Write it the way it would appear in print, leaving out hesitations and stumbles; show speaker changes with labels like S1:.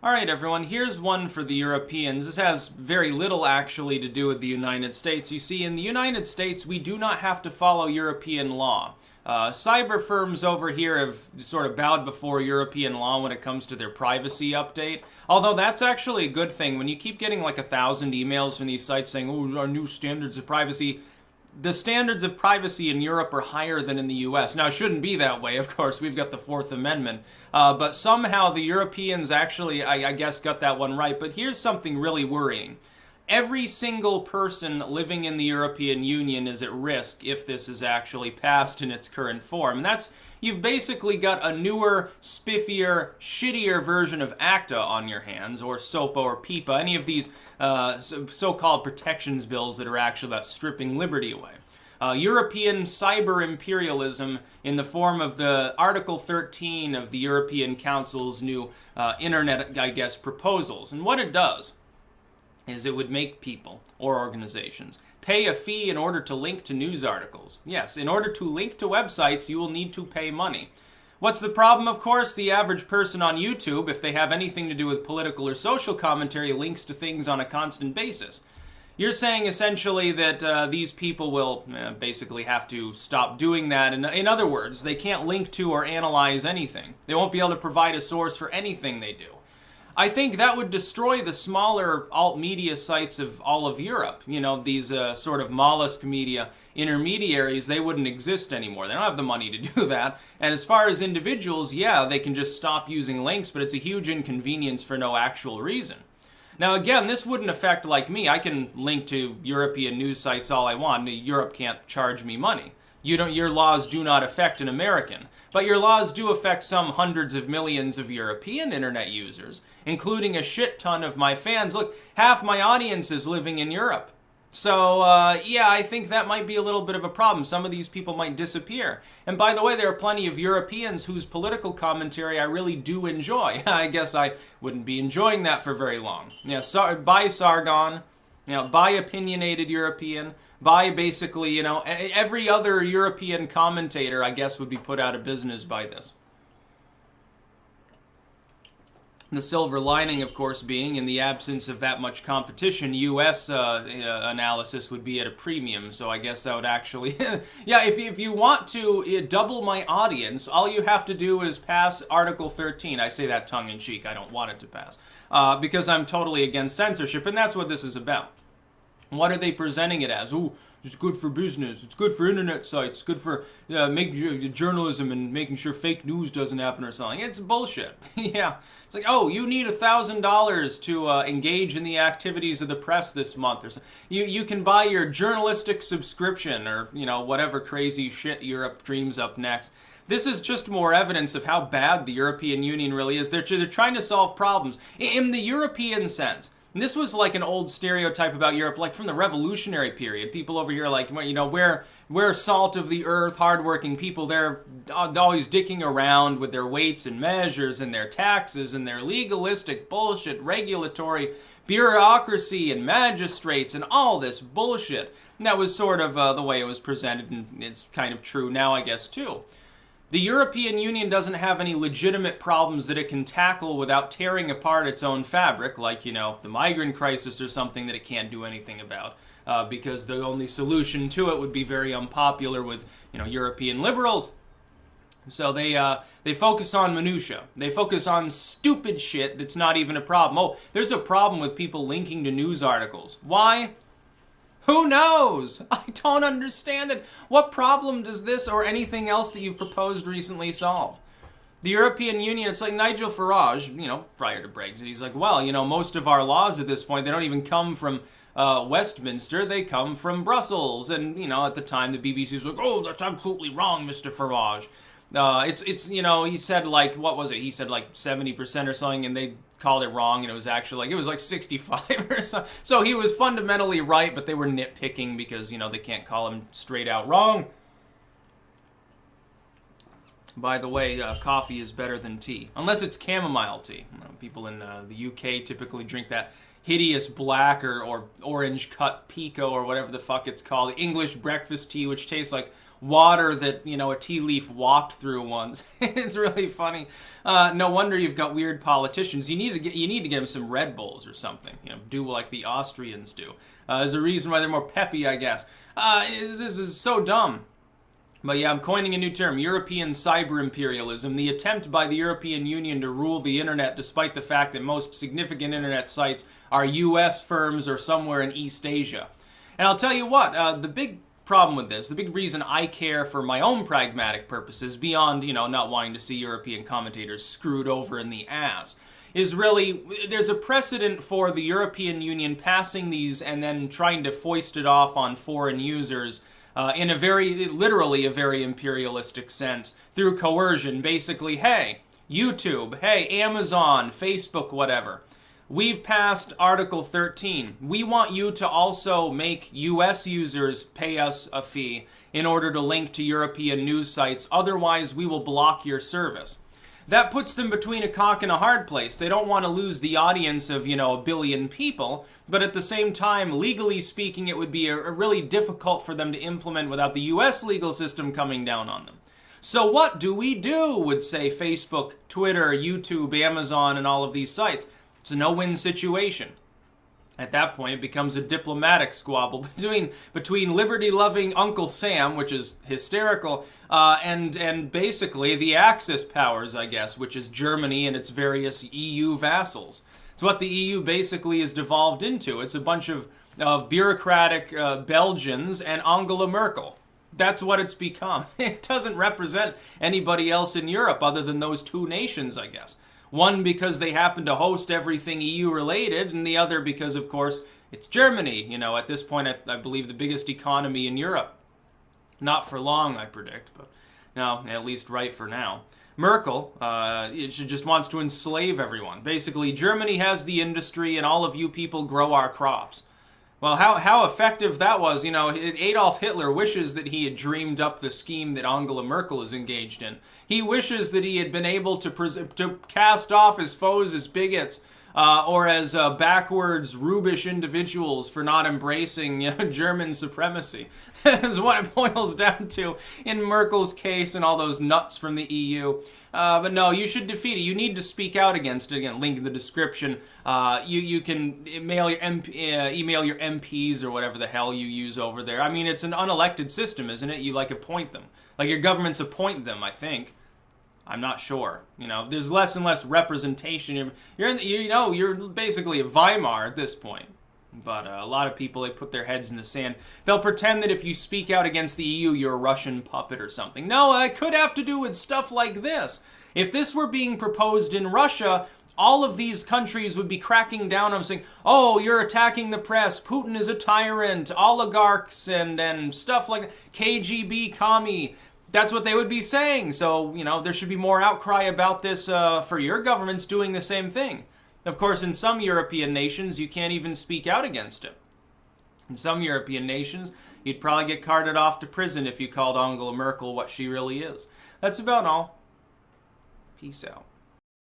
S1: Alright everyone, here's one for the Europeans. This has very little actually to do with the United States. You see, in the United States, we do not have to follow European law. Cyber firms over here have sort of bowed before European law when it comes to their privacy update. Although that's actually a good thing. When you keep getting like 1,000 emails from these sites saying, oh, our new standards of privacy, the standards of privacy in Europe are higher than in the US. Now, it shouldn't be that way, of course. We've got the Fourth Amendment. But somehow the Europeans actually, I guess, got that one right. But here's something really worrying. Every single person living in the European Union is at risk if this is actually passed in its current form. And that's, you've basically got a newer, spiffier, shittier version of ACTA on your hands, or SOPA or PIPA, any of these so-called protections bills that are actually about stripping liberty away. European Cyberimperialism in the form of the Article 13 of the European Council's new internet, I guess, proposals. And what it does is it would make people, or organizations, pay a fee in order to link to news articles. Yes, in order to link to websites, you will need to pay money. What's the problem? Of course, the average person on YouTube, if they have anything to do with political or social commentary, links to things on a constant basis. You're saying essentially that these people will basically have to stop doing that. In other words, they can't link to or analyze anything. They won't be able to provide a source for anything they do. I think that would destroy the smaller alt-media sites of all of Europe. You know, these sort of mollusk media intermediaries, they wouldn't exist anymore. They don't have the money to do that. And as far as individuals, yeah, they can just stop using links, but it's a huge inconvenience for no actual reason. Now again, this wouldn't affect like me. I can link to European news sites all I want. Europe can't charge me money. Your laws do not affect an American. But your laws do affect some hundreds of millions of European internet users, including a shit ton of my fans. Look, half my audience is living in Europe. So, yeah, I think that might be a little bit of a problem. Some of these people might disappear. And by the way, there are plenty of Europeans whose political commentary I really do enjoy. I guess I wouldn't be enjoying that for very long. Yeah, buy Sargon, buy opinionated European, buy basically, every other European commentator, I guess, would be put out of business by this. The silver lining, of course, being in the absence of that much competition, U.S. Analysis would be at a premium. So I guess that would actually, yeah, if you want to double my audience, all you have to do is pass Article 13. I say that tongue-in-cheek. I don't want it to pass because I'm totally against censorship, and that's what this is about. What are they presenting it as? Ooh, it's good for business. It's good for internet sites. It's good for making journalism and making sure fake news doesn't happen or something. It's bullshit. Yeah. It's like, oh, you need $1,000 to engage in the activities of the press this month, or something. You can buy your journalistic subscription, or whatever crazy shit Europe dreams up next. This is just more evidence of how bad the European Union really is. They're trying to solve problems in the European sense. And this was like an old stereotype about Europe, like from the revolutionary period. People over here, like, we're salt of the earth, hardworking people. They're always dicking around with their weights and measures and their taxes and their legalistic bullshit, regulatory bureaucracy and magistrates and all this bullshit. And that was sort of the way it was presented, and it's kind of true now, I guess, too. The European Union doesn't have any legitimate problems that it can tackle without tearing apart its own fabric, like, the migrant crisis or something that it can't do anything about, because the only solution to it would be very unpopular with, European liberals. So they focus on minutia. They focus on stupid shit that's not even a problem. Oh, there's a problem with people linking to news articles. Why? Who knows? I don't understand it. What problem does this or anything else that you've proposed recently solve? The European Union, it's like Nigel Farage, prior to Brexit, he's like, well, most of our laws at this point, they don't even come from Westminster, they come from Brussels. And, at the time, the BBC was like, oh, that's absolutely wrong, Mr. Farage. He said like, what was it? He said like 70% or something, and they called it wrong, and it was actually like 65 or so. So he was fundamentally right, but they were nitpicking because, they can't call him straight out wrong. By the way, coffee is better than tea, unless it's chamomile tea. People in the UK typically drink that hideous black or orange cut pico or whatever the fuck it's called, English breakfast tea, which tastes like water that, you know, a tea leaf walked through once. It's really funny. No wonder you've got weird politicians. You need to give them some Red Bulls or something. You know, do like the Austrians do. There's a reason why they're more peppy, I guess. This is so dumb. But yeah, I'm coining a new term, European Cyberimperialism, the attempt by the European Union to rule the internet despite the fact that most significant internet sites are US firms or somewhere in East Asia. And I'll tell you what, the big problem with this, the big reason I care for my own pragmatic purposes, beyond, you know, not wanting to see European commentators screwed over in the ass, is really, there's a precedent for the European Union passing these and then trying to foist it off on foreign users in literally a very imperialistic sense, through coercion. Basically, hey, YouTube, hey, Amazon, Facebook, whatever. We've passed Article 13. We want you to also make US users pay us a fee in order to link to European news sites. Otherwise, we will block your service. That puts them between a cock and a hard place. They don't want to lose the audience of, you know, 1 billion people, but at the same time, legally speaking, it would be a really difficult for them to implement without the US legal system coming down on them. So what do we do, would say Facebook, Twitter, YouTube, Amazon, and all of these sites? It's a no-win situation. At that point, it becomes a diplomatic squabble between liberty-loving Uncle Sam, which is hysterical, and basically the Axis powers, I guess, which is Germany and its various EU vassals. It's what the EU basically is devolved into. It's a bunch of bureaucratic Belgians and Angela Merkel. That's what it's become. It doesn't represent anybody else in Europe other than those two nations, I guess. One because they happen to host everything EU related, and the other because, of course, it's Germany. You know, at this point, I believe the biggest economy in Europe. Not for long, I predict, but no, at least right for now. Merkel, she just wants to enslave everyone. Basically, Germany has the industry, and all of you people grow our crops. Well, how effective that was, you know, Adolf Hitler wishes that he had dreamed up the scheme that Angela Merkel is engaged in. He wishes that he had been able to cast off his foes as bigots or as backwards, rubish individuals for not embracing, you know, German supremacy. Is what it boils down to in Merkel's case and all those nuts from the EU. But no, you should defeat it. You need to speak out against it. Again, link in the description. You can email your MPs or whatever the hell you use over there. I mean, it's an unelected system, isn't it? You like appoint them. Like your governments appoint them, I think. I'm not sure. You know, there's less and less representation. You're basically a Weimar at this point. But a lot of people, they put their heads in the sand. They'll pretend that if you speak out against the EU, you're a Russian puppet or something. No, it could have to do with stuff like this. If this were being proposed in Russia, all of these countries would be cracking down on saying, oh, you're attacking the press, Putin is a tyrant, oligarchs and stuff like that, KGB, commie. That's what they would be saying. So, you know, there should be more outcry about this for your governments doing the same thing. Of course, in some European nations, you can't even speak out against it. In some European nations, you'd probably get carted off to prison if you called Angela Merkel what she really is. That's about all. Peace out.